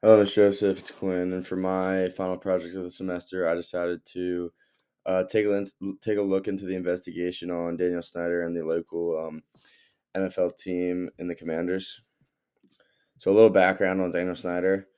Hello, Miss Joseph. It's Quinn, and for my final project of the semester, I decided to take a look into the investigation on Daniel Snyder and the local NFL team in the Commanders. So, a little background on Daniel Snyder.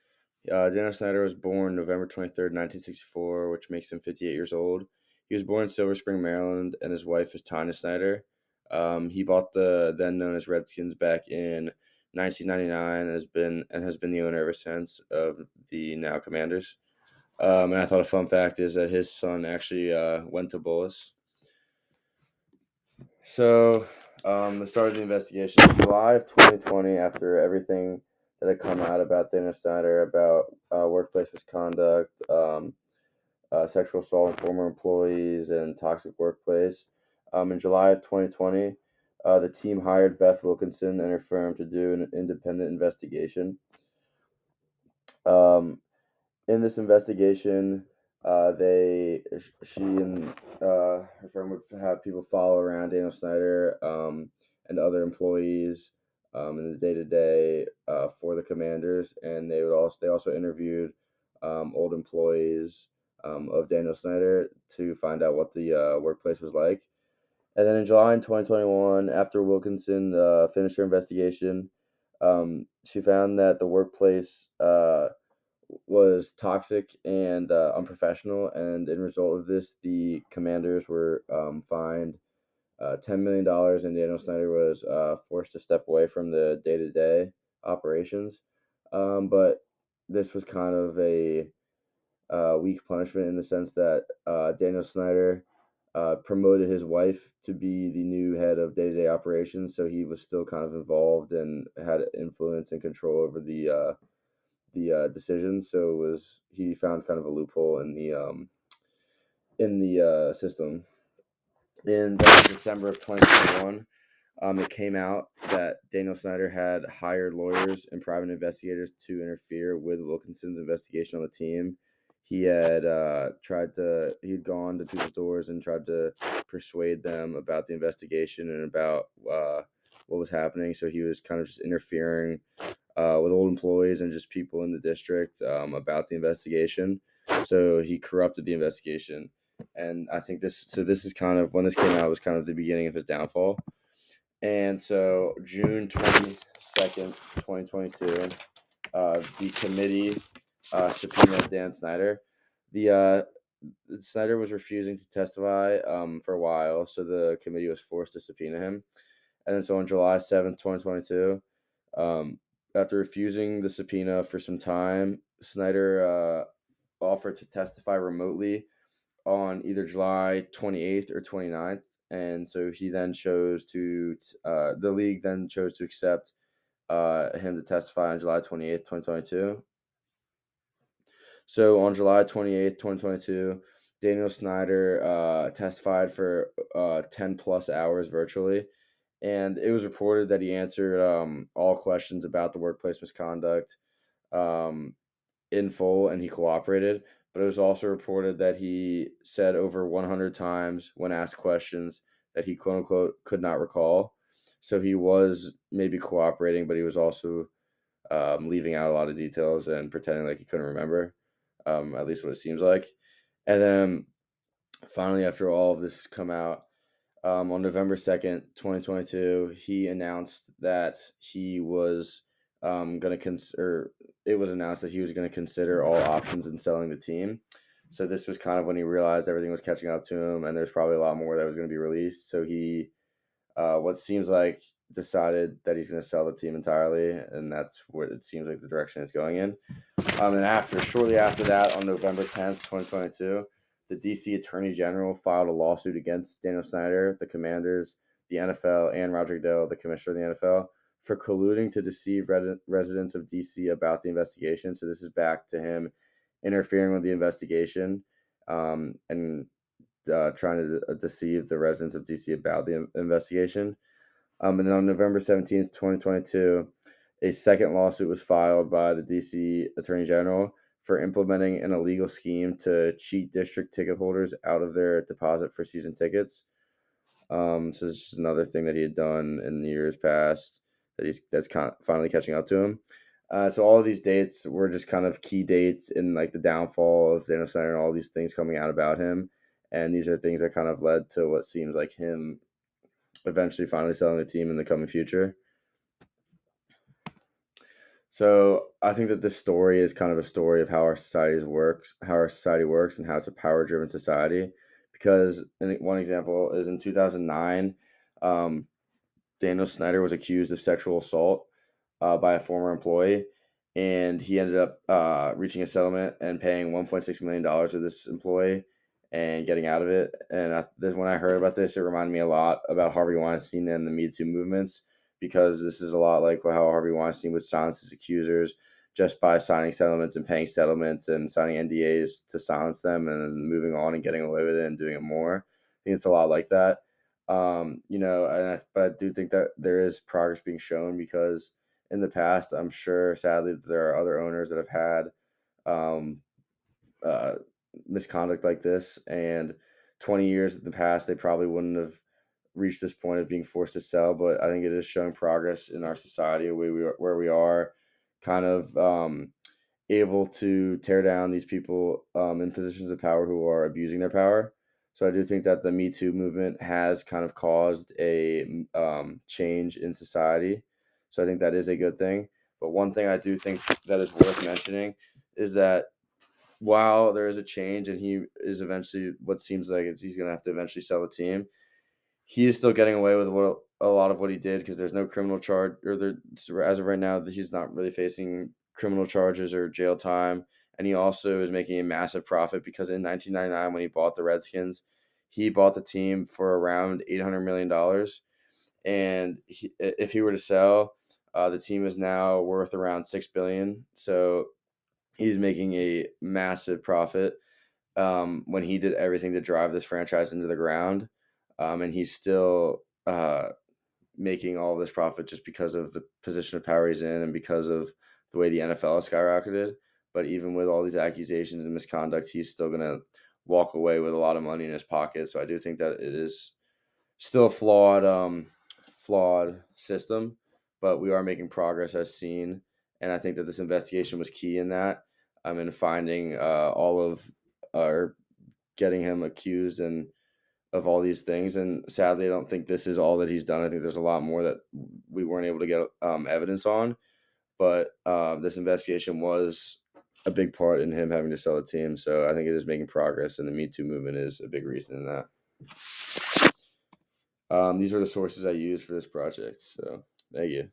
Daniel Snyder was born November 23rd, 1964, which makes him 58 years old. He was born in Silver Spring, Maryland, and his wife is Tanya Snyder. He bought the then known as Redskins back in 1999 and has been the owner ever since of the now Commanders. And I thought a fun fact is that his son actually went to Bullis. So, the start of the investigation in July of 2020, after everything that had come out about Dana Snyder, about workplace misconduct, sexual assault on former employees, and toxic workplace. In July of 2020, the team hired Beth Wilkinson and her firm to do an independent investigation. Um, in this investigation, she and her firm would have people follow around Daniel Snyder and other employees in the day to day for the Commanders, and they also interviewed old employees of Daniel Snyder to find out what the workplace was like. And then in July in 2021, after Wilkinson finished her investigation, she found that the workplace was toxic and unprofessional, and in result of this, the Commanders were fined $10 million, and Daniel Snyder was forced to step away from the day-to-day operations. But this was kind of a weak punishment in the sense that Daniel Snyder promoted his wife to be the new head of day-to-day operations, so he was still kind of involved and had influence and control over the decisions. So he found kind of a loophole in the system. In December of 2021, it came out that Daniel Snyder had hired lawyers and private investigators to interfere with Wilkinson's investigation on the team. He'd gone to people's doors and tried to persuade them about the investigation and about what was happening. So he was kind of just interfering with old employees and just people in the district about the investigation. So he corrupted the investigation, and I think this is kind of when this came out was kind of the beginning of his downfall. And so June 22nd, 2022, the committee subpoenaed Dan Snyder. The Snyder was refusing to testify for a while, so the committee was forced to subpoena him. And then so on July 7th, 2022, um, after refusing the subpoena for some time, Snyder offered to testify remotely on either July 28th or 29th. And so the league then chose to accept him to testify on July 28th, 2022. So on July 28th, 2022, Daniel Snyder testified for 10 plus hours virtually. And it was reported that he answered all questions about the workplace misconduct um, in full, and he cooperated. But it was also reported that he said over 100 times when asked questions that he quote unquote could not recall. So he was maybe cooperating, but he was also leaving out a lot of details and pretending like he couldn't remember, at least what it seems like. And then finally, after all of this come out, on November 2nd, 2022, he announced that he was going to consider. It was announced that he was going to consider all options in selling the team. So this was kind of when he realized everything was catching up to him, and there's probably a lot more that was going to be released. So he, what seems like, decided that he's going to sell the team entirely, and that's where it seems like the direction it's going in. And shortly after that, on November 10th, 2022, the DC Attorney General filed a lawsuit against Daniel Snyder, the Commanders, the NFL, and Roger Goodell, the Commissioner of the NFL, for colluding to deceive residents of DC about the investigation. So this is back to him interfering with the investigation and trying to deceive the residents of DC about the investigation. And then on November 17th, 2022, a second lawsuit was filed by the DC Attorney General for implementing an illegal scheme to cheat district ticket holders out of their deposit for season tickets. So it's just another thing that he had done in the years past that's finally catching up to him. So all of these dates were just kind of key dates in like the downfall of Daniel Snyder and all these things coming out about him. And these are things that kind of led to what seems like him eventually finally selling the team in the coming future. So I think that this story is kind of a story of how our society works, and how it's a power-driven society. Because one example is in 2009, um, Daniel Snyder was accused of sexual assault by a former employee, and he ended up reaching a settlement and paying $1.6 million to this employee and getting out of it. And when I heard about this, it reminded me a lot about Harvey Weinstein and the Me Too movements, because this is a lot like how Harvey Weinstein would silence his accusers just by signing settlements and paying settlements and signing NDAs to silence them, and then moving on and getting away with it and doing it more. I think it's a lot like that. But I do think that there is progress being shown, because in the past, I'm sure, sadly, that there are other owners that have had um, uh, misconduct like this, and 20 years in the past, they probably wouldn't have reached this point of being forced to sell. But I think it is showing progress in our society where we are kind of able to tear down these people in positions of power who are abusing their power. So I do think that the Me Too movement has kind of caused a change in society. So I think that is a good thing. But one thing I do think that is worth mentioning is that while there is a change, and he is eventually, what seems like he's going to have to eventually sell the team, he is still getting away with a lot of what he did, because there's no criminal charge, or there, as of right now, he's not really facing criminal charges or jail time. And he also is making a massive profit, because in 1999, when he bought the Redskins, he bought the team for around $800 million. And if he were to sell, the team is now worth around $6 billion. So he's making a massive profit, when he did everything to drive this franchise into the ground. And he's still making all this profit just because of the position of power he's in, and because of the way the NFL has skyrocketed. But even with all these accusations and misconduct, he's still going to walk away with a lot of money in his pocket. So I do think that it is still a flawed system, but we are making progress as seen. And I think that this investigation was key in that, in finding all of, or getting him accused and of all these things. And sadly, I don't think this is all that he's done. I think there's a lot more that we weren't able to get evidence on. But this investigation was a big part in him having to sell the team. So I think it is making progress, and the Me Too movement is a big reason in that. These are the sources I used for this project. So thank you.